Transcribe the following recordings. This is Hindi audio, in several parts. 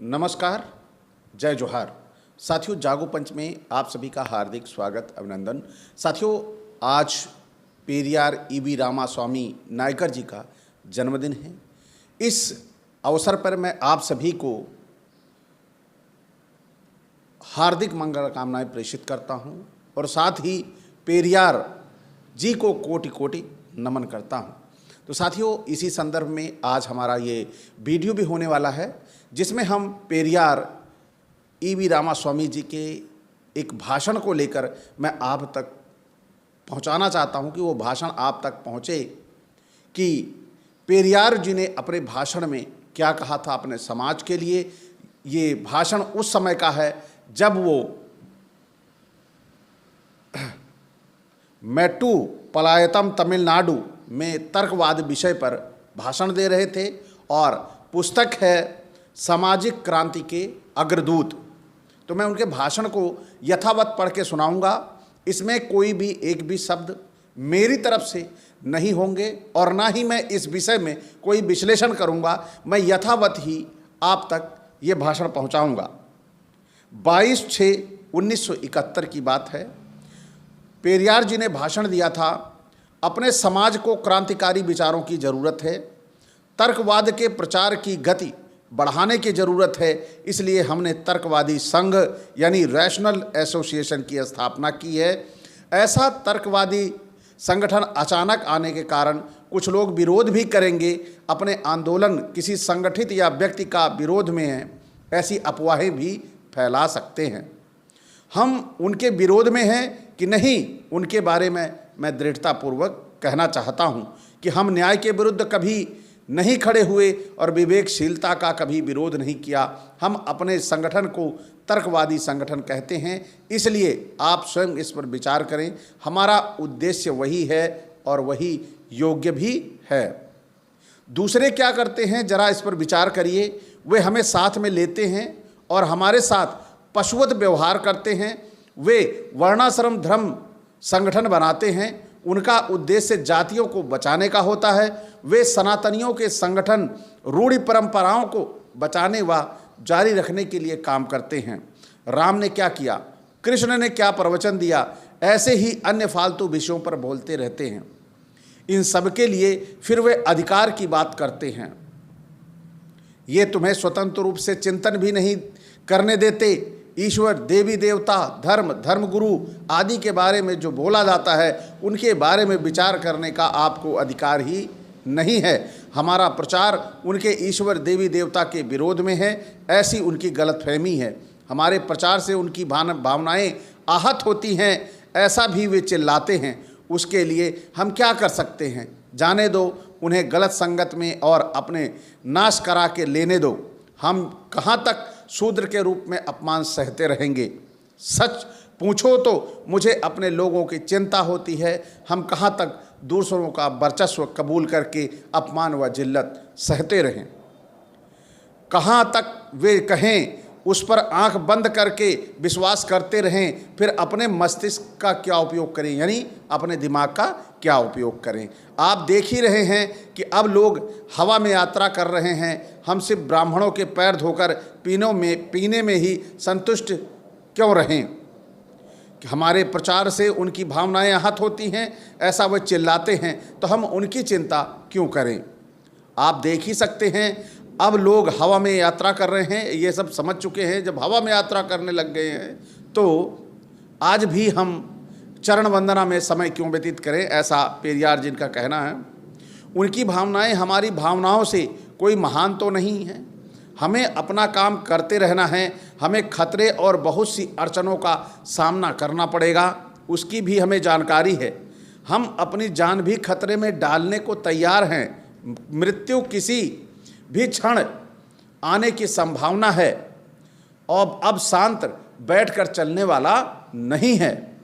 नमस्कार, जय जोहार। साथियों, जागो पंच में आप सभी का हार्दिक स्वागत, अभिनंदन। साथियों, आज पेरियार ईवी रामास्वामी नायकर जी का जन्मदिन है। इस अवसर पर मैं आप सभी को हार्दिक मंगल कामनाएं प्रेषित करता हूं और साथ ही पेरियार जी को कोटि कोटि नमन करता हूं। तो साथियों, इसी संदर्भ में आज हमारा ये वीडियो भी होने वाला है, जिसमें हम पेरियार ईवी रामास्वामी जी के एक भाषण को लेकर मैं आप तक पहुंचाना चाहता हूं कि वो भाषण आप तक पहुंचे कि पेरियार जी ने अपने भाषण में क्या कहा था अपने समाज के लिए। ये भाषण उस समय का है जब वो मेट्टुपालायम तमिलनाडु में तर्कवाद विषय पर भाषण दे रहे थे और पुस्तक है सामाजिक क्रांति के अग्रदूत। तो मैं उनके भाषण को यथावत पढ़ के सुनाऊंगा। इसमें कोई भी एक भी शब्द मेरी तरफ से नहीं होंगे और ना ही मैं इस विषय में कोई विश्लेषण करूंगा। मैं यथावत ही आप तक ये भाषण पहुंचाऊंगा। 22/6/1971 की बात है। पेरियार जी ने भाषण दिया था, अपने समाज को क्रांतिकारी विचारों की ज़रूरत है, तर्कवाद के प्रचार की गति बढ़ाने की ज़रूरत है, इसलिए हमने तर्कवादी संघ यानी रैशनल एसोसिएशन की स्थापना की है। ऐसा तर्कवादी संगठन अचानक आने के कारण कुछ लोग विरोध भी करेंगे। अपने आंदोलन किसी संगठित या व्यक्ति का विरोध में है, ऐसी अफवाहें भी फैला सकते हैं। हम उनके विरोध में हैं कि नहीं, उनके बारे में मैं दृढ़तापूर्वक कहना चाहता हूँ कि हम न्याय के विरुद्ध कभी नहीं खड़े हुए और विवेकशीलता का कभी विरोध नहीं किया। हम अपने संगठन को तर्कवादी संगठन कहते हैं, इसलिए आप स्वयं इस पर विचार करें। हमारा उद्देश्य वही है और वही योग्य भी है। दूसरे क्या करते हैं, जरा इस पर विचार करिए। वे हमें साथ में लेते हैं और हमारे साथ पशुवत व्यवहार करते हैं। वे वर्णाश्रम धर्म संगठन बनाते हैं, उनका उद्देश्य जातियों को बचाने का होता है। वे सनातनियों के संगठन रूढ़ि परंपराओं को बचाने व जारी रखने के लिए काम करते हैं। राम ने क्या किया, कृष्ण ने क्या प्रवचन दिया, ऐसे ही अन्य फालतू विषयों पर बोलते रहते हैं। इन सब के लिए फिर वे अधिकार की बात करते हैं। ये तुम्हें स्वतंत्र रूप से चिंतन भी नहीं करने देते। ईश्वर, देवी देवता, धर्म, धर्मगुरु आदि के बारे में जो बोला जाता है, उनके बारे में विचार करने का आपको अधिकार ही नहीं है। हमारा प्रचार उनके ईश्वर, देवी देवता के विरोध में है, ऐसी उनकी गलतफहमी है। हमारे प्रचार से उनकी भावनाएं आहत होती हैं, ऐसा भी वे चिल्लाते हैं। उसके लिए हम क्या कर सकते हैं? जाने दो, उन्हें गलत संगत में और अपने नाश करा के लेने दो। हम कहाँ तक शूद्र के रूप में अपमान सहते रहेंगे? सच पूछो तो मुझे अपने लोगों की चिंता होती है। हम कहाँ तक दूसरों का वर्चस्व कबूल करके अपमान व जिल्लत सहते रहें? कहाँ तक वे कहें उस पर आंख बंद करके विश्वास करते रहें, फिर अपने मस्तिष्क का क्या उपयोग करें, यानी अपने दिमाग का क्या उपयोग करें? आप देख ही रहे हैं कि अब लोग हवा में यात्रा कर रहे हैं। हम सिर्फ ब्राह्मणों के पैर धोकर पीने में ही संतुष्ट क्यों रहें कि हमारे प्रचार से उनकी भावनाएं आहत होती हैं, ऐसा वे चिल्लाते हैं, तो हम उनकी चिंता क्यों करें? आप देख ही सकते हैं, अब लोग हवा में यात्रा कर रहे हैं, ये सब समझ चुके हैं। जब हवा में यात्रा करने लग गए हैं तो आज भी हम चरण वंदना में समय क्यों व्यतीत करें, ऐसा पेरियार जी का कहना है। उनकी भावनाएं हमारी भावनाओं से कोई महान तो नहीं है। हमें अपना काम करते रहना है। हमें खतरे और बहुत सी अड़चनों का सामना करना पड़ेगा, उसकी भी हमें जानकारी है। हम अपनी जान भी खतरे में डालने को तैयार हैं। मृत्यु किसी भी क्षण आने की संभावना है और अब शांत बैठकर चलने वाला नहीं है।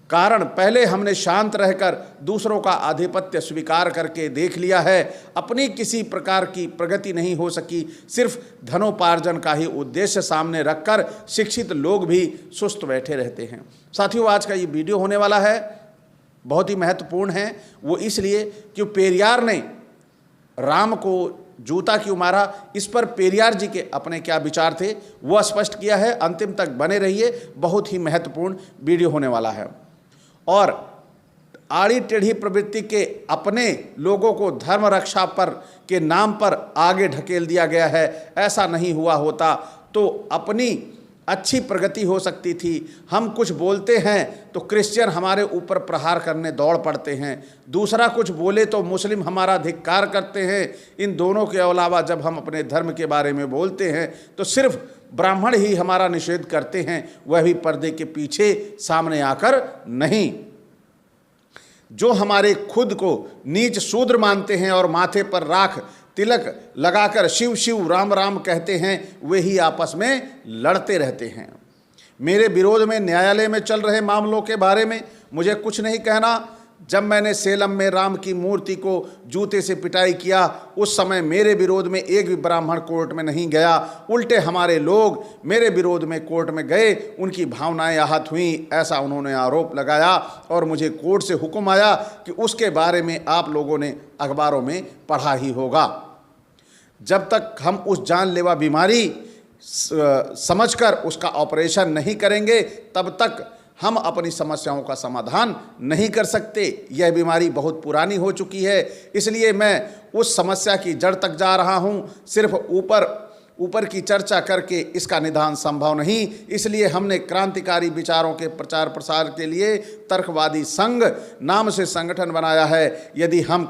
कारण पहले हमने शांत रहकर दूसरों का आधिपत्य स्वीकार करके देख लिया है। अपनी किसी प्रकार की प्रगति नहीं हो सकी। सिर्फ धनोपार्जन का ही उद्देश्य सामने रखकर शिक्षित लोग भी सुस्त बैठे रहते हैं। साथियों, आज का ये वीडियो होने वाला है, बहुत ही महत्वपूर्ण है। वो इसलिए कि पेरियार ने राम को जूता क्यों मारा, इस पर पेरियार जी के अपने क्या विचार थे वो स्पष्ट किया है। अंतिम तक बने रहिए, बहुत ही महत्वपूर्ण वीडियो होने वाला है। और आड़ी टेढ़ी प्रवृत्ति के अपने लोगों को धर्म रक्षा पर के नाम पर आगे ढकेल दिया गया है। ऐसा नहीं हुआ होता तो अपनी अच्छी प्रगति हो सकती थी। हम कुछ बोलते हैं तो क्रिश्चियन हमारे ऊपर प्रहार करने दौड़ पड़ते हैं, दूसरा कुछ बोले तो मुस्लिम हमारा धिक्कार करते हैं। इन दोनों के अलावा जब हम अपने धर्म के बारे में बोलते हैं तो सिर्फ ब्राह्मण ही हमारा निषेध करते हैं, वह भी पर्दे के पीछे, सामने आकर नहीं। जो हमारे खुद को नीच शूद्र मानते हैं और माथे पर राख तिलक लगाकर शिव शिव राम राम कहते हैं, वे ही आपस में लड़ते रहते हैं। मेरे विरोध में न्यायालय में चल रहे मामलों के बारे में मुझे कुछ नहीं कहना। जब मैंने सेलम में राम की मूर्ति को जूते से पिटाई किया, उस समय मेरे विरोध में एक भी ब्राह्मण कोर्ट में नहीं गया। उल्टे हमारे लोग मेरे विरोध में कोर्ट में गए, उनकी भावनाएं आहत हुईं, ऐसा उन्होंने आरोप लगाया और मुझे कोर्ट से हुक्म आया कि उसके बारे में आप लोगों ने अखबारों में पढ़ा ही होगा। जब तक हम उस जानलेवा बीमारी समझकर उसका ऑपरेशन नहीं करेंगे, तब तक हम अपनी समस्याओं का समाधान नहीं कर सकते। यह बीमारी बहुत पुरानी हो चुकी है, इसलिए मैं उस समस्या की जड़ तक जा रहा हूँ। सिर्फ ऊपर की चर्चा करके इसका निदान संभव नहीं। इसलिए हमने क्रांतिकारी विचारों के प्रचार प्रसार के लिए तर्कवादी संघ नाम से संगठन बनाया है। यदि हम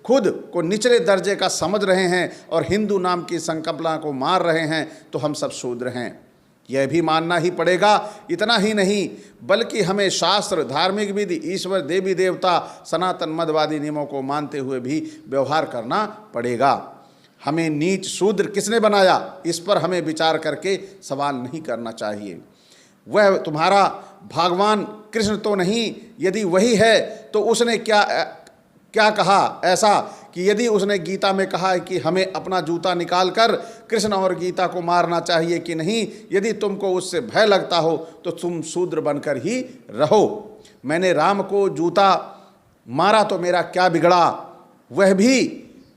खुद को निचले दर्जे का समझ रहे हैं और हिंदू नाम की संकल्पना को मार रहे हैं तो हम सब शूद्र हैं, यह भी मानना ही पड़ेगा। इतना ही नहीं बल्कि हमें शास्त्र, धार्मिक विधि, ईश्वर, देवी देवता, सनातन मतवादी नियमों को मानते हुए भी व्यवहार करना पड़ेगा। हमें नीच शूद्र किसने बनाया, इस पर हमें विचार करके सवाल नहीं करना चाहिए। वह तुम्हारा भगवान कृष्ण तो नहीं, यदि वही है तो उसने क्या कहा ऐसा कि यदि उसने गीता में कहा है कि हमें अपना जूता निकालकर कृष्ण और गीता को मारना चाहिए कि नहीं, यदि तुमको उससे भय लगता हो तो तुम शूद्र बनकर ही रहो। मैंने राम को जूता मारा तो मेरा क्या बिगड़ा, वह भी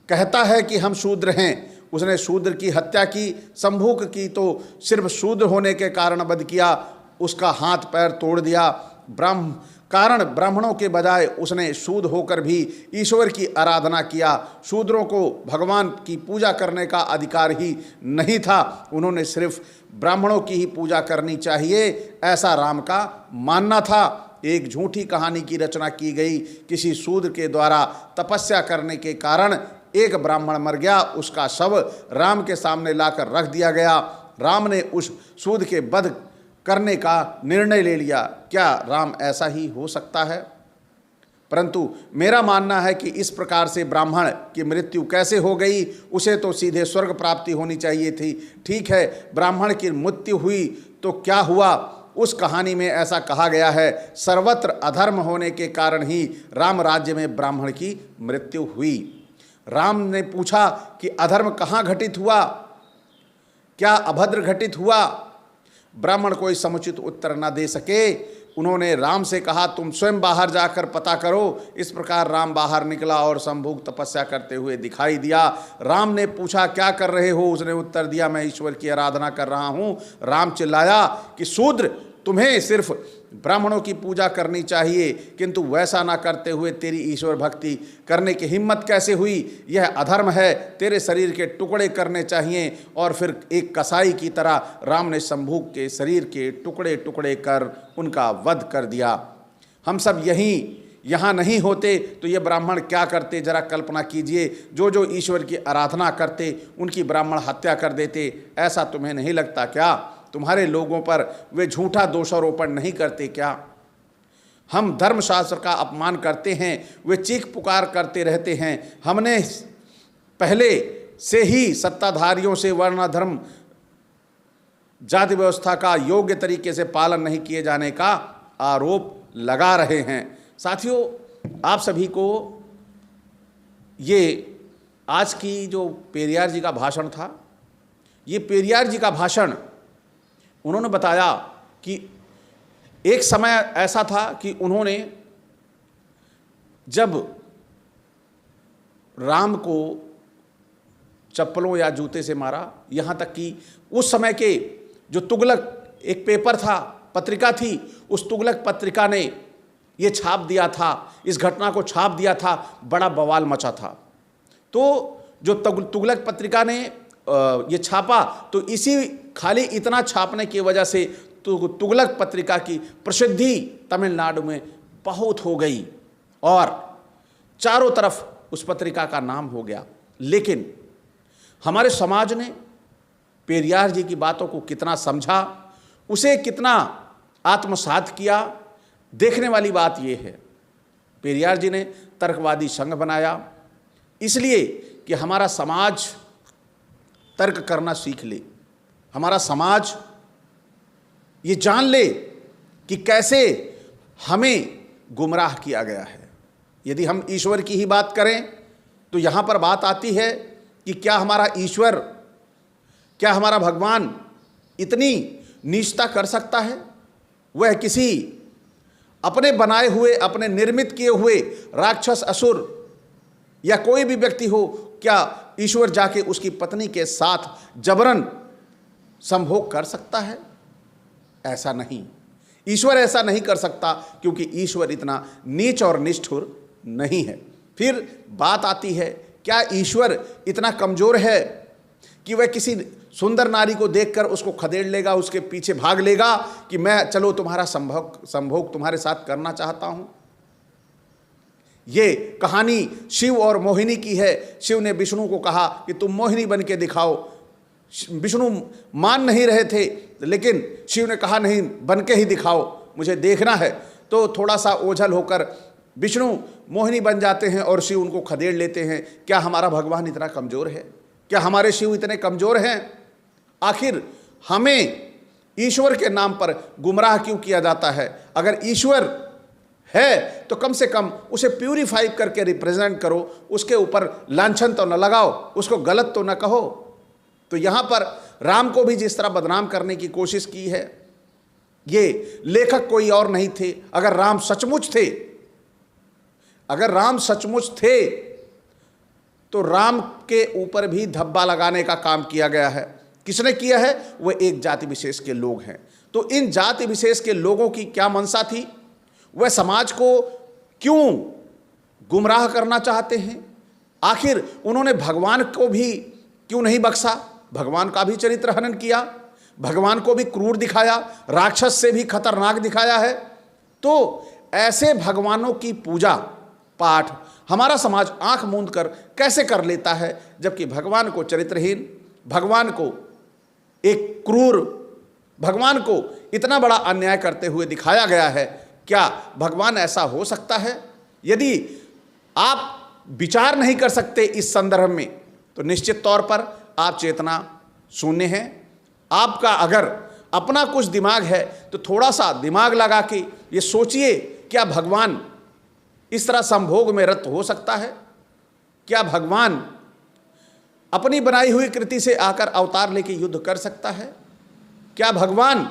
कहता है कि हम शूद्र हैं। उसने शूद्र की हत्या की, संभूक की तो सिर्फ शूद्र होने के कारण वध किया, उसका हाथ पैर तोड़ दिया। ब्राह्मणों के बजाय उसने शूद्र होकर भी ईश्वर की आराधना किया। शूद्रों को भगवान की पूजा करने का अधिकार ही नहीं था, उन्होंने सिर्फ ब्राह्मणों की ही पूजा करनी चाहिए, ऐसा राम का मानना था। एक झूठी कहानी की रचना की गई। किसी शूद्र के द्वारा तपस्या करने के कारण एक ब्राह्मण मर गया, उसका शव राम के सामने लाकर रख दिया गया। राम ने उस शूद्र के वध करने का निर्णय ले लिया। क्या राम ऐसा ही हो सकता है? परंतु मेरा मानना है कि इस प्रकार से ब्राह्मण की मृत्यु कैसे हो गई, उसे तो सीधे स्वर्ग प्राप्ति होनी चाहिए थी। ठीक है, ब्राह्मण की मृत्यु हुई तो क्या हुआ? उस कहानी में ऐसा कहा गया है, सर्वत्र अधर्म होने के कारण ही राम राज्य में ब्राह्मण की मृत्यु हुई। राम ने पूछा कि अधर्म कहाँ घटित हुआ, क्या अभद्र घटित हुआ? ब्राह्मण कोई समुचित उत्तर न दे सके। उन्होंने राम से कहा, तुम स्वयं बाहर जाकर पता करो। इस प्रकार राम बाहर निकला और संभूक तपस्या करते हुए दिखाई दिया। राम ने पूछा, क्या कर रहे हो? उसने उत्तर दिया, मैं ईश्वर की आराधना कर रहा हूँ। राम चिल्लाया कि शूद्र, तुम्हें सिर्फ ब्राह्मणों की पूजा करनी चाहिए, किंतु वैसा ना करते हुए तेरी ईश्वर भक्ति करने की हिम्मत कैसे हुई? यह अधर्म है, तेरे शरीर के टुकड़े करने चाहिए। और फिर एक कसाई की तरह राम ने शंभूक के शरीर के टुकड़े टुकड़े कर उनका वध कर दिया। हम सब यहाँ नहीं होते तो ये ब्राह्मण क्या करते, जरा कल्पना कीजिए। जो ईश्वर की आराधना करते उनकी ब्राह्मण हत्या कर देते। ऐसा तुम्हें नहीं लगता क्या? तुम्हारे लोगों पर वे झूठा दोषारोपण नहीं करते क्या? हम धर्मशास्त्र का अपमान करते हैं, वे चीख पुकार करते रहते हैं। हमने पहले से ही सत्ताधारियों से वर्णाधर्म जाति व्यवस्था का योग्य तरीके से पालन नहीं किए जाने का आरोप लगा रहे हैं। साथियों, आप सभी को ये आज की जो पेरियार जी का भाषण था, ये पेरियार जी का भाषण उन्होंने बताया कि एक समय ऐसा था कि उन्होंने जब राम को चप्पलों या जूते से मारा। यहाँ तक कि उस समय के जो तुगलक एक पेपर था, पत्रिका थी, उस तुगलक पत्रिका ने ये छाप दिया था, इस घटना को छाप दिया था, बड़ा बवाल मचा था। तो जो तुगलक पत्रिका ने ये छापा, तो इसी खाली इतना छापने की वजह से तुगलक पत्रिका की प्रसिद्धि तमिलनाडु में बहुत हो गई और चारों तरफ उस पत्रिका का नाम हो गया। लेकिन हमारे समाज ने पेरियार जी की बातों को कितना समझा, उसे कितना आत्मसात किया, देखने वाली बात यह है। पेरियार जी ने तर्कवादी संघ बनाया इसलिए कि हमारा समाज तर्क करना सीख ले, हमारा समाज ये जान ले कि कैसे हमें गुमराह किया गया है। यदि हम ईश्वर की ही बात करें तो यहाँ पर बात आती है कि क्या हमारा ईश्वर, क्या हमारा भगवान इतनी नीचता कर सकता है? वह किसी अपने बनाए हुए, अपने निर्मित किए हुए राक्षस, असुर या कोई भी व्यक्ति हो, क्या ईश्वर जाके उसकी पत्नी के साथ जबरन संभोग कर सकता है? ऐसा नहीं, ईश्वर ऐसा नहीं कर सकता, क्योंकि ईश्वर इतना नीच और निष्ठुर नहीं है। फिर बात आती है, क्या ईश्वर इतना कमजोर है कि वह किसी सुंदर नारी को देखकर उसको खदेड़ लेगा, उसके पीछे भाग लेगा कि मैं चलो तुम्हारा संभोग तुम्हारे साथ करना चाहता हूं? ये कहानी शिव और मोहिनी की है। शिव ने विष्णु को कहा कि तुम मोहिनी बन के दिखाओ। विष्णु मान नहीं रहे थे, लेकिन शिव ने कहा नहीं, बन के ही दिखाओ, मुझे देखना है। तो थोड़ा सा ओझल होकर विष्णु मोहिनी बन जाते हैं और शिव उनको खदेड़ लेते हैं। क्या हमारा भगवान इतना कमज़ोर है? क्या हमारे शिव इतने कमज़ोर हैं? आखिर हमें ईश्वर के नाम पर गुमराह क्यों किया जाता है? अगर ईश्वर है तो कम से कम उसे प्यूरिफाई करके रिप्रेजेंट करो, उसके ऊपर लांछन तो न लगाओ, उसको गलत तो न कहो। तो यहाँ पर राम को भी जिस तरह बदनाम करने की कोशिश की है, ये लेखक कोई और नहीं थे। अगर राम सचमुच थे तो राम के ऊपर भी धब्बा लगाने का काम किया गया है। किसने किया है? वह एक जाति विशेष के लोग हैं। तो इन जाति विशेष के लोगों की क्या मंशा थी? वह समाज को क्यों गुमराह करना चाहते हैं? आखिर उन्होंने भगवान को भी क्यों नहीं बख्शा? भगवान का भी चरित्र हनन किया, भगवान को भी क्रूर दिखाया, राक्षस से भी खतरनाक दिखाया है। तो ऐसे भगवानों की पूजा पाठ हमारा समाज आंख मूंद कर कैसे कर लेता है, जबकि भगवान को चरित्रहीन, भगवान को एक क्रूर, भगवान को इतना बड़ा अन्याय करते हुए दिखाया गया है। क्या भगवान ऐसा हो सकता है? यदि आप विचार नहीं कर सकते इस संदर्भ में, तो निश्चित तौर पर आप चेतना शून्य हैं। आपका अगर अपना कुछ दिमाग है तो थोड़ा सा दिमाग लगा के ये सोचिए, क्या भगवान इस तरह संभोग में रत हो सकता है? क्या भगवान अपनी बनाई हुई कृति से आकर अवतार लेके युद्ध कर सकता है? क्या भगवान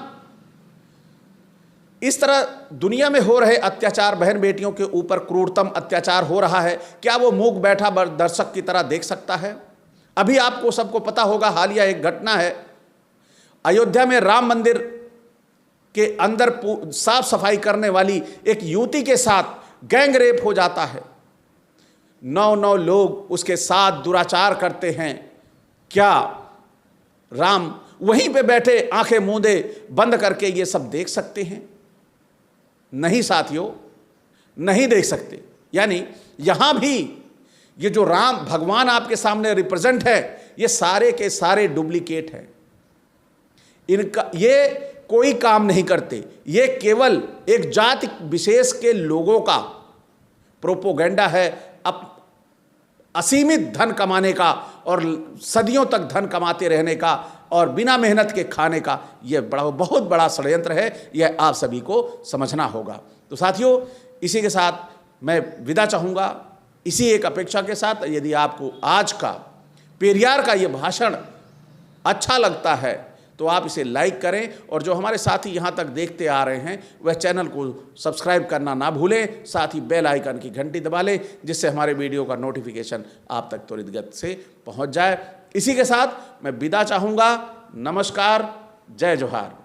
इस तरह दुनिया में हो रहे अत्याचार, बहन बेटियों के ऊपर क्रूरतम अत्याचार हो रहा है, क्या वो मूक बैठा दर्शक की तरह देख सकता है? अभी आपको सबको पता होगा, हालिया एक घटना है, अयोध्या में राम मंदिर के अंदर साफ सफाई करने वाली एक युवती के साथ गैंग रेप हो जाता है। 9 लोग उसके साथ दुराचार करते हैं। क्या राम वहीं पे बैठे आंखें मूंदे बंद करके ये सब देख सकते हैं? नहीं साथियों, नहीं देख सकते। यानी यहां भी ये जो राम भगवान आपके सामने रिप्रेजेंट है, ये सारे के सारे डुप्लीकेट हैं। इनका ये कोई काम नहीं करते, ये केवल एक जाति विशेष के लोगों का प्रोपोगेंडा है, असीमित धन कमाने का और सदियों तक धन कमाते रहने का और बिना मेहनत के खाने का। यह बहुत बड़ा षड्यंत्र है, यह आप सभी को समझना होगा। तो साथियों, इसी के साथ मैं विदा चाहूँगा, इसी एक अपेक्षा के साथ, यदि आपको आज का पेरियार का ये भाषण अच्छा लगता है तो आप इसे लाइक करें, और जो हमारे साथी यहाँ तक देखते आ रहे हैं वह चैनल को सब्सक्राइब करना ना भूलें, साथ ही बेल आइकन की घंटी दबा लें, जिससे हमारे वीडियो का नोटिफिकेशन आप तक त्वरित गति से पहुँच जाए। इसी के साथ मैं विदा चाहूँगा। नमस्कार, जय जोहार।